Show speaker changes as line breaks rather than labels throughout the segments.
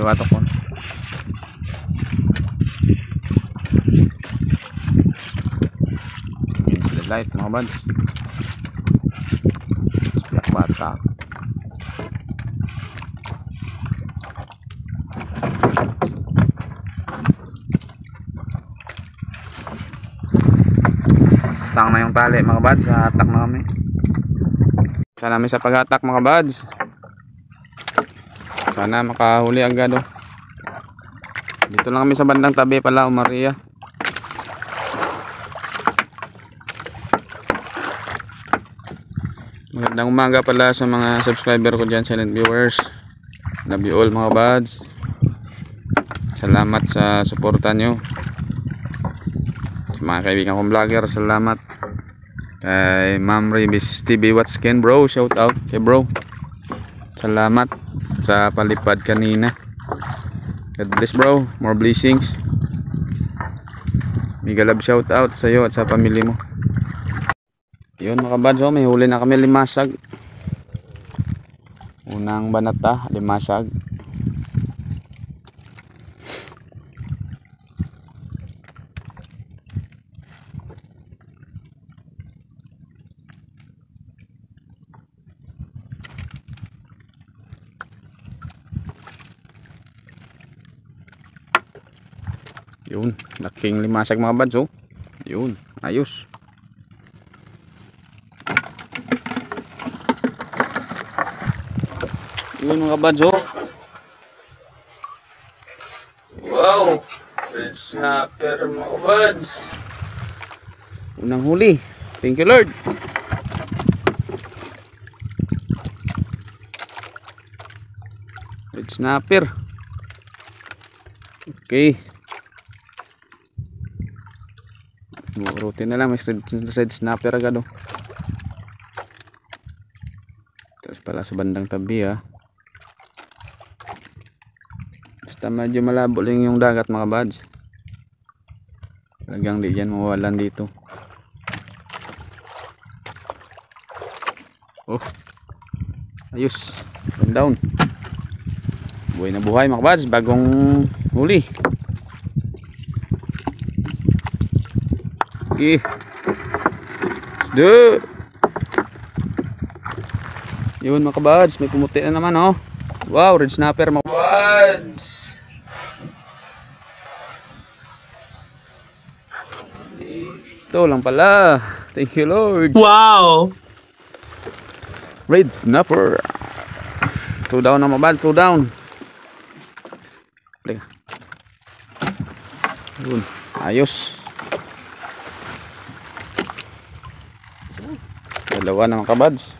Luwatok ko. It's the light mga bads. Black bata. Tang na yung tali mga bads. Hatak na kami. Sana may sa pag-hatak mga bads. Sana makahuli agad oh. Dito lang kami sa bandang tabi pala, Maria. Magandang umaga pala sa mga subscriber ko dyan, silent viewers. Love you all mga bads. Salamat sa suporta nyo. Sa mga kaibigan kong vlogger, salamat. Kay Ma'am Ribis TV Watskin bro, shout out kay bro. Salamat sa palipad kanina. God bless bro, more blessings. Mega love shout out sa iyo at sa pamilya mo. Yun mga bads, oh, may huli na kami limasag. Unang banata, limasag. Yun, laking limasag mga bads oh. Yun, ayos. Yun mga bads oh. Wow, red snapper mga bads. Unang huli. Thank you Lord. Red snapper. Okay. Routine na lang, may red snapper agad oh. Tapos pala sa bandang tabi ah. Basta medyo malabo lang yung dagat mga bads. Talagang di yan mawalan dito. Oh, ayos, down. Buhay na buhay mga bads, bagong huli. Okay. Isda. Yun mga kabads, may pumuti na naman oh. Wow, red snapper mga kabads. Ito lang pala. Thank you Lord.
Wow.
Red snapper. 2 down na mga kabads, 2 down. Yun, ayos. Dalawa na mga kabads.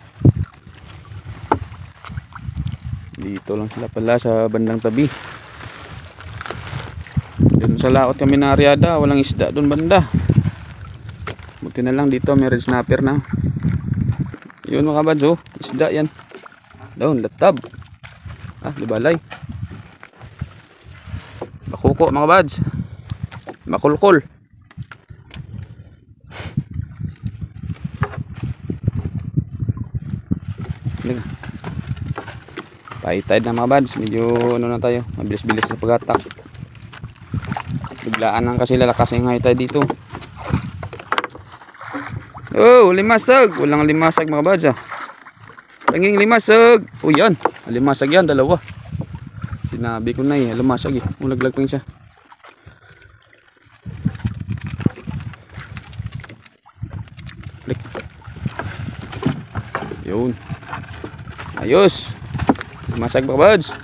Dito lang sila pala sa bandang tabi. Doon sa laot kami na aryada, walang isda doon banda. Buti na lang dito may red snapper na. Yun mga kabads oh, isda yan. Doon, latab. Ah, libalay. Bakuko mga kabads. Makulkol. Paitay na mga bads, medyo ano na tayo, mabilis-bilis na paghatak. Biglaan lang kasi lalakas yung high tide dito. Oh, limasag, walang limasag mga bads ah. Tanging limasag. Oh yan, limasag yan, dalawa. Sinabi ko na eh, limasag eh, ulaglag pa yung isa. Klik. Yun, ayos. Masag mga bads.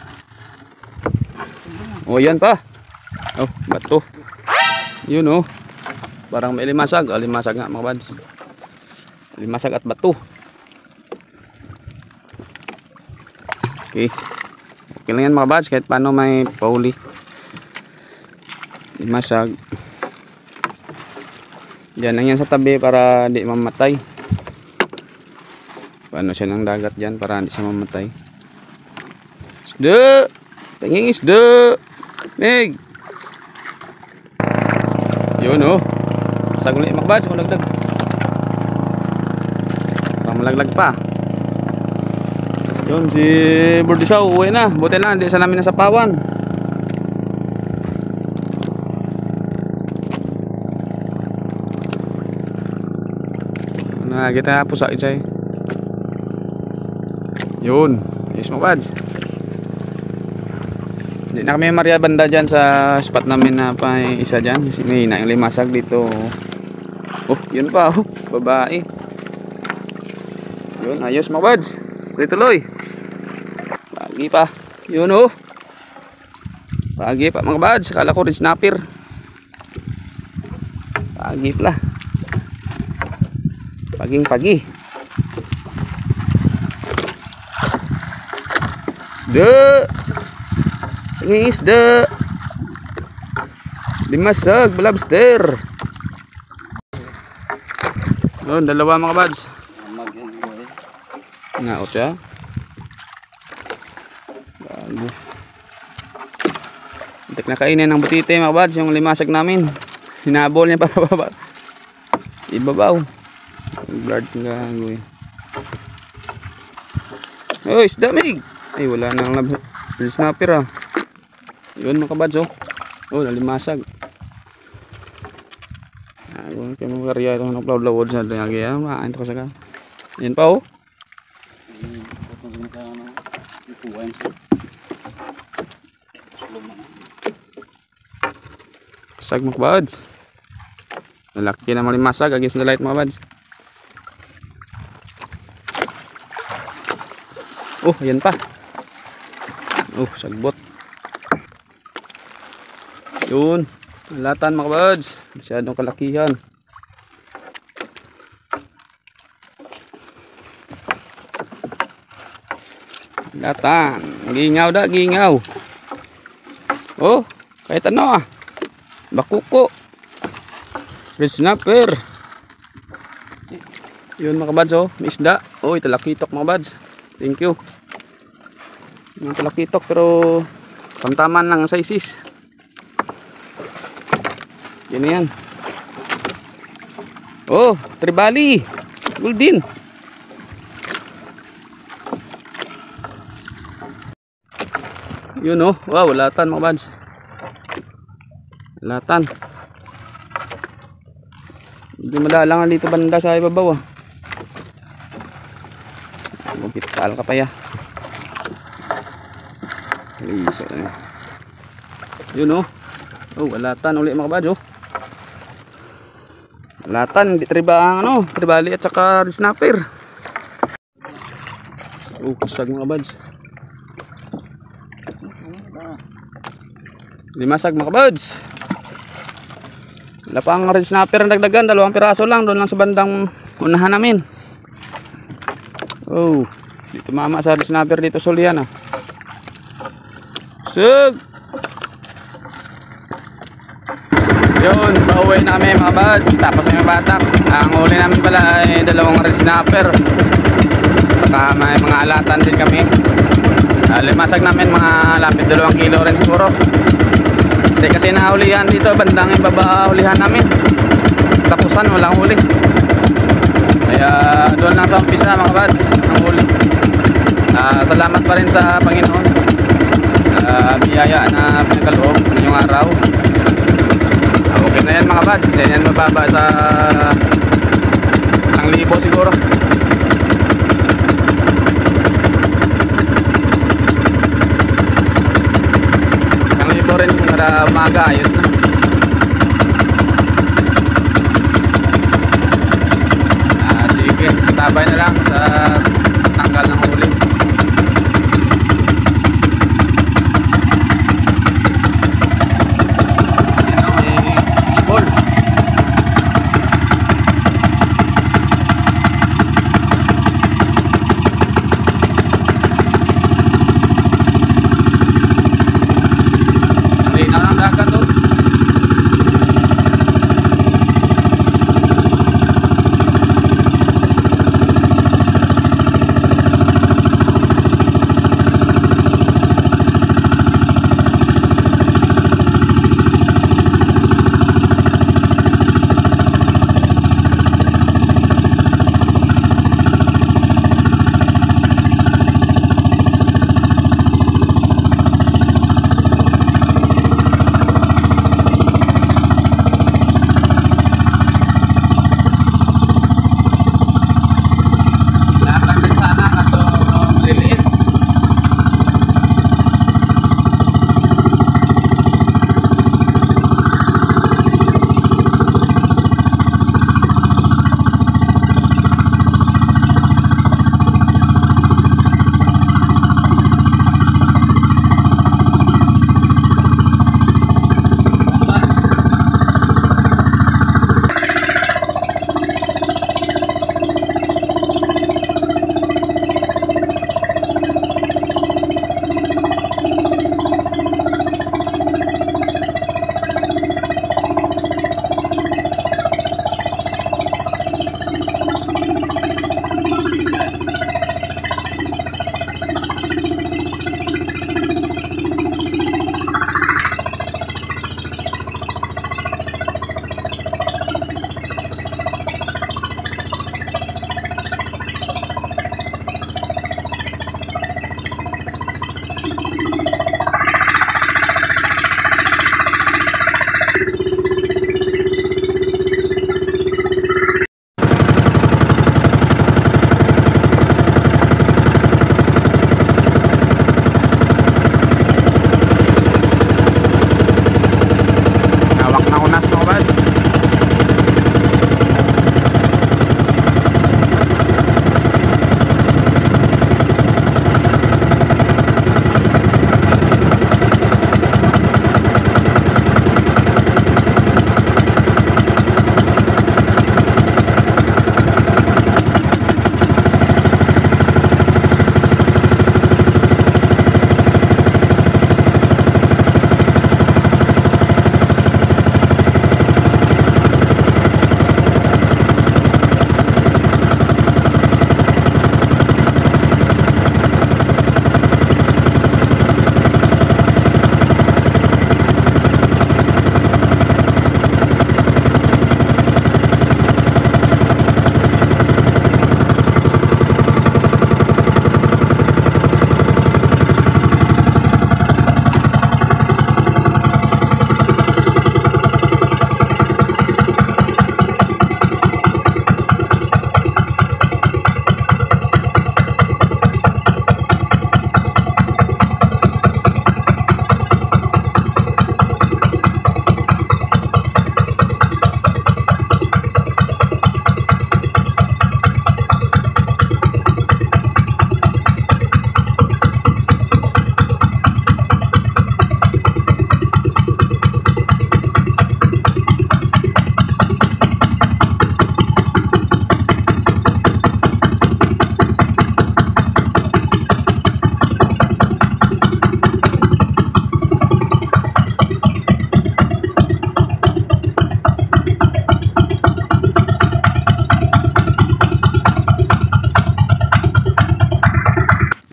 Oh yan pa. Oh bato. Yun oh. Parang may limasag. Oh, limasag nga mga bads. Limasag at bato. Okay. Okay lang yan mga bads. Kahit paano may pauli. Limasag. Diyan lang yan sa tabi para di mamatay. Paano siya ng dagat dyan para hindi siya mamatay. Isda, tingin isda, Meg. Yun oh, saguli mga bads, malaglag. Parang malaglag pa. Yun si Bordisaw, uwi na. Buti lang, hindi sa namin nasapawan. Kita pusa ito eh. Yun. Ayos mga pads. Hindi na kami Maria banda dyan sa spot namin na pa isa dyan. Kasi may hina yung limasag dito. Oh, yun pa. Oh, babae. Yun, ayos mga pads. Tuloy. Pagi pa. Yun oh. Pagi pa mga pads. Kala ko rin snapper. Pagi pala. Pagi. Isda. Limasag, lobster. Yun, dalawa mga buds. Naot ya. Bago. Intek na kainin ng butite mga buds, yung limasag namin. Hinabol niya pa baba. Ibabaw. Blood nga gagoy. Oh, isda mig. Ay wala nang snapper ah. Yun mga kabads oh. Oh, nalimasag. Ako kay mga karya itong naplaw-lawod sa lagi ah. Maaan to kasaka. Yan pa oh. Sag mga kabads. Lalaki na malimasag against the light mga kabads. Oh, ayan pa. Oh, sagbot. Yun. Latan mga buds. Masyadong kalakihan. Latan. Gingaw da, gingaw. Oh, kahit ano ah. Bakuko. Red snapper. Yun mga buds oh. May isda. Oh, italakitok mga buds. Thank you. Yung talakitok pero pantaman lang ang sizes. Yan. Oh, tribali. Golden. Yun oh. Wow, latan mga buds. Latan. Hindi madalangan dito banda sa ibabaw ah. Magkital ka pa ya. Iso eh. Yun oh. Oh, latan ulit mga buds oh. Latan, hindi triba ang tribali at saka snapper. Oh, kasag mga buds. Limasag mga buds. Wala pang red snapper ang dagdagan, 2 piraso lang doon lang sa bandang unahan namin. Oh, dito mama sa red snapper dito sulian ah. Sug. Yun, pauwi namin mga buds. Tapos may batak. Ang huli namin pala ay 2 red snapper. Saka may mga alatan din kami. Limasag namin mga lapit 2 kilo rin siguro. Hindi kasi nahulihan dito. Bandang ibaba hulihan namin. Tapusan walang huli. Kaya doon lang sa umpisa mga buds ang huli. Salamat pa rin sa Panginoon. Biyaya na pinagkaloob ngayong araw. Okay na yan mga buds. Hindi yan mababa sa 1,000 siguro. Ang libo rin para umaga ayos na. Sige, antabay na lang sa tanggal ng huli.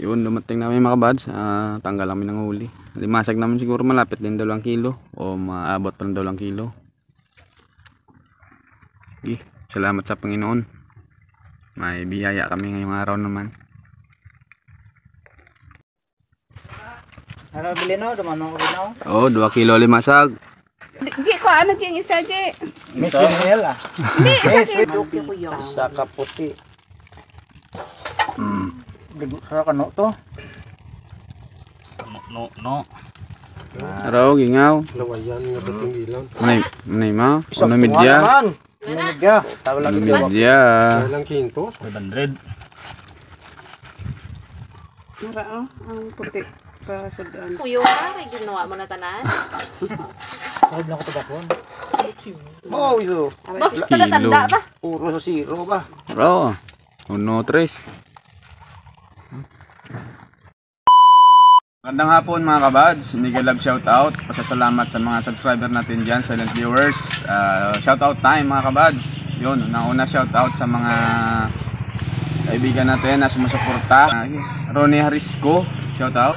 Yun, dumating namin mga kabads. Tanggal kami ng huli. Limasag namin siguro malapit din 2 kilo. O maabot pa ng 2 kilo. Salamat sa Panginoon. May biyaya kami ngayong araw naman.
Ano bili no? Dumano ko bino?
Oh, 2 kilo limasag.
Di ko ano dyan isa di.
Miss Daniel ah.
Di isa di. Okay ko yun.
Sa kaputi. Sa kano to? No.
Araw, gingaw.
Nawayan nga bating dilang.
Manay ma? Ano media?
Media. Tawag
Ano media?
Kailang kinto.
500.
Mara ang puti pa sa daan.
Kuya, rin ginawa mo na tanan?
Sahib lang ko tagapon. Oh, iso.
Bakit pala tanda ba?
Puro sa zero ba?
Araw. 1-3. Magandang hapon mga kabads, Miguel Love shoutout. Pasasalamat sa mga subscriber natin dyan, silent viewers. Shoutout time mga kabads. Yun, nauna shoutout sa mga kaibigan natin na sumusuporta. Ronnie Harisco, shoutout.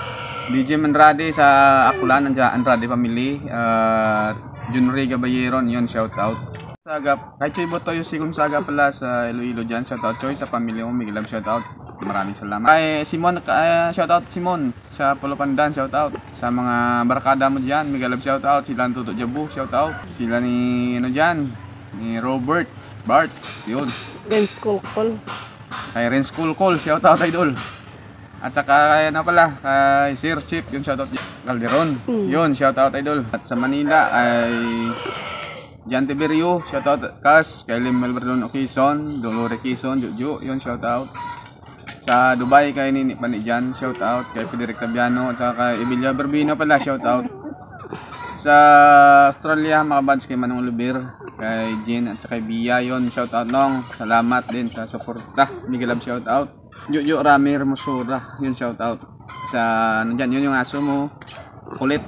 DJ Manrade sa Akulan, Andrade Family. Junri Gabayeron, yun, shoutout. Saga, kay Choy Botoy, Sigong Saga pala sa Iloilo dyan, shoutout Choy, sa pamilya mo, Miguel Love shoutout. Maraming salamat. Kay Simon, shoutout Simon sa Pulupandan, shoutout. Sa mga barkada mo diyan, Miguel Love shoutout. Sila Tuto Jabu, shoutout. Sila ni ano diyan, ni Robert, Bart, yun.
Dance school call.
Kay Ren School Call, shoutout idol. At saka kay ano pala, kay Sir Chip, yun shoutout Calderon. Yun, shoutout idol. At sa Manila ay Jan Tiberio, shoutout Cash, kay Lim Melberdon Okison, Dolore Quezon, Juju, yun shoutout. Sa Dubai kay Nini Panidjan, shout out kay Federic Tabiano at saka kay Emilia Berbino pala, shout out. Sa Australia mga buds kay Manong Lubir, kay Jean at saka kay Bia, yon shout out nong. Salamat din sa suporta. Miguel Love shout out. Jojo Rami Hermosura, yun shout out. Sa nandiyan yun yung aso mo, kulit.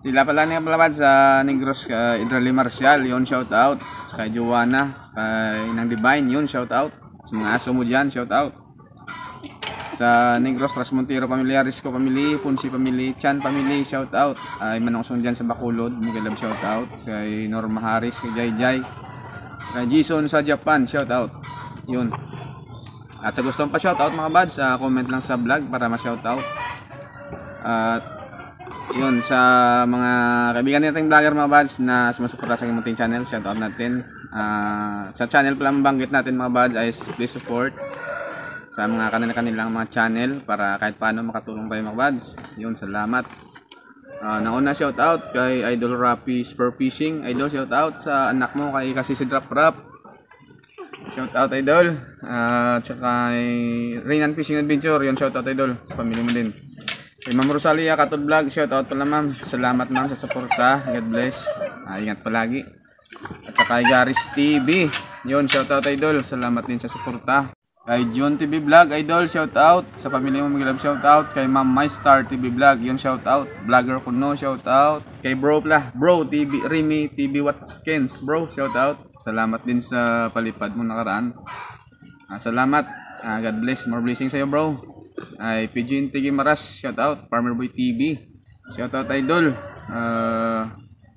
Sila pala niya pala sa Negros kay Idrali Marcial, yun shout out. Sa kay Joanna, kay Nang Divine, yun shout out. Sa mga aso mo dyan, shout out. Sa Negros, Rasmontero Pamilya, Risco Family, Punsi Family, Chan Family, shout out. Ay Manongsong dyan sa Bacolod, Miguel Love shout out. Sa Norma Harris, kay Jai Jai. Sa Jason sa Japan, shout out. Yun. At sa gustong pa shout out mga buds, comment lang sa vlog para ma-shout out. At yun, sa mga kaibigan nating vlogger mga buds na sumusuporta sa aking munting channel, shout out natin. Sa channel pala mabanggit natin mga buds ay please support sa mga kanilang mga channel para kahit paano makatulong kayo mga buds. Yun, salamat. Nauna shout out kay Idol Rapi Spur Fishing. Idol, shout out sa anak mo kay kasi si Drop Rap. Shout out idol. At saka kay Rainan Fishing Adventure, yun shout out idol sa pamilya mo din. Kay Ma'am Rosalia Katod Vlog, shout out pala ma'am. Salamat ma'am sa suporta. God bless. Ingat palagi. At saka kay Garis TV, yun shout out idol. Salamat din sa suporta. Kay John TV Vlog idol, shout out sa pamilya mo, Miguel Love shout out. Kay Ma'am My Star TV Vlog, yun shout out. Vlogger Kuno, shout out. Kay Bro TV Remy TV Watkins, bro, shout out. Salamat din sa palipad mo nakaraan. Salamat. God bless. More blessings sa iyo, bro. Ay Pigeon Tigi Maras, shout out. Farmer Boy TV, shout out idol.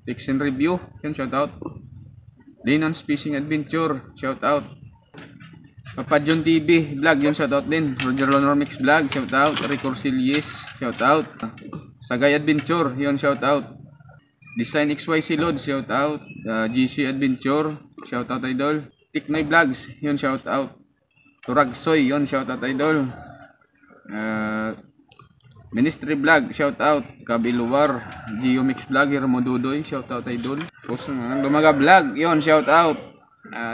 Fiction Review, yun shout out. Linon's Fishing Adventure, shout out. Papa John TV Vlog, yun shout out din. Roger Lonormix Vlog, shout out. Rico Orsilyes, shout out. Sagay Adventure, yun shout out. Design XYZ Load, shout out. GC Adventure, shout out idol. Tiknoy Vlogs, yun shout out. Turagsoy, yun shout out idol. Ministry Vlog, shout out. Kabiluwar, Geomix Vlog, Modudoy, shout out idol. Lumaga Vlog, yun shout out.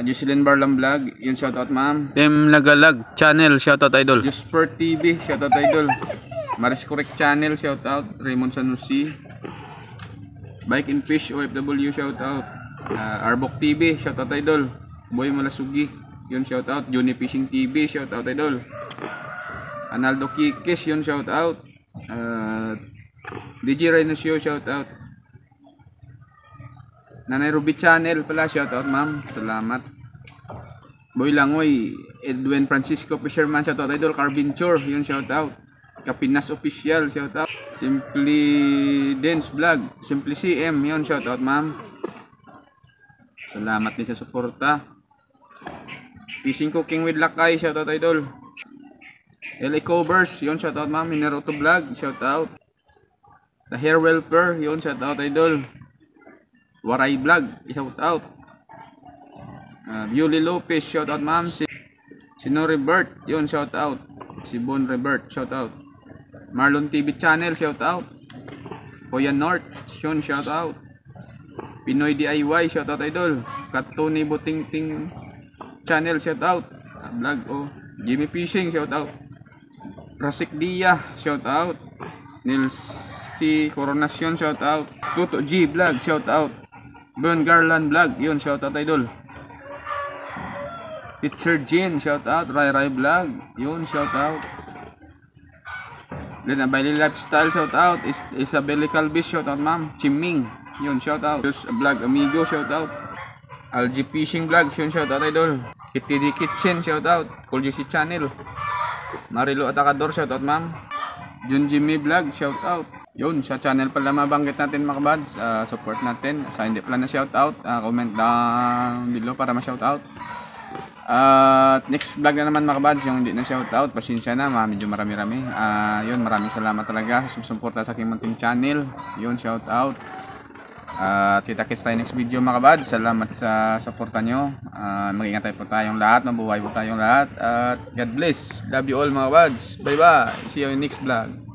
Jocelyn Barlam Vlog, yun shout out ma'am. Tem Nagalag Channel, shout out idol. Juspert TV, shout out idol. Maris Correct Channel, shout out. Raymond Sanusi. Bike and Fish OFW, shout out. Arbok TV, shout out idol. Boy Malasugi, yun shout out. Johnny Fishing TV, shout out idol. Analdo Kikis, yun shout out. DJ Reynosio, shout out. Nanay Ruby Channel pala, shout out ma'am. Salamat. Boy Langoy, Edwin Francisco Fisherman, shout out idol. Carventure, yun shout out. Kapinas Official, shout out. Simply Dance Vlog, Simply CM, yun shout out ma'am. Salamat din sa suporta. Fishing Cooking with Lakay, shout out idol. LA Covers, yun shout out ma'am. Mineroto Vlog, shout out. The Hair Welfare, yun shout out idol. Waray Vlog, shout out. Violi Lopez, shout out ma'am. Si No Rebert, yun shout out. Si Bon Rebert, shout out. Marlon TV Channel, shout out. Kuya North, yun shout out. Pinoy DIY, shout out idol. Katuni Butingting Channel, shout out. Vlog oh. Jimmy Fishing, shout out. Rasik Dia, shout out. Nils C Coronacion, shout out. Tuto G Vlog, shout out. Bon Garland Vlog, yun shout out idol. Teacher Jean, shout out. Rai Rai Vlog, yun shout out. Lena Bailey Lifestyle, shout out. Isabelle Calvis, shout out ma'am. Chiming, yun shout out. Just Vlog Amigo, shout out. LG Fishing Vlog, yun shout out idol. Kitty D Kitchen, shout out. Cool GC Channel. Marilo Atacador, shout out ma'am. Jun Jimmy Vlog, shout out. Yun, sa channel pala mabanggit natin mga kabads. Support natin. Sa hindi pala na shout out, comment down below para ma-shout out. Next vlog na naman mga kabads, yung hindi na shout out, pasensya na, medyo marami-rami. Yun, maraming salamat talaga sa sumusuporta sa aking munting channel. Yun, shout out. Kita-kits tayo next video mga kabads. Salamat sa suporta nyo. Mag-ingat tayo po tayong lahat, mabuhay po tayong lahat. At God bless. Love you all mga kabads. Bye bye. See you in next vlog.